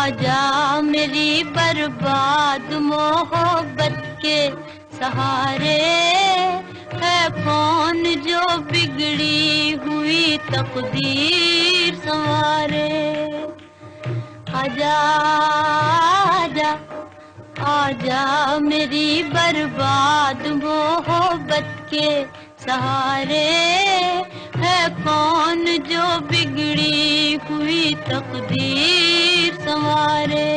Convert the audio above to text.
आजा मेरी बर्बाद मोहब्बत के सहारे, है कौन जो बिगड़ी हुई तकदीर संवारे। आजा आजा आजा मेरी बर्बाद मोहब्बत के सहारे, है कौन जो बिगड़ी हुई तकदीर संवारे।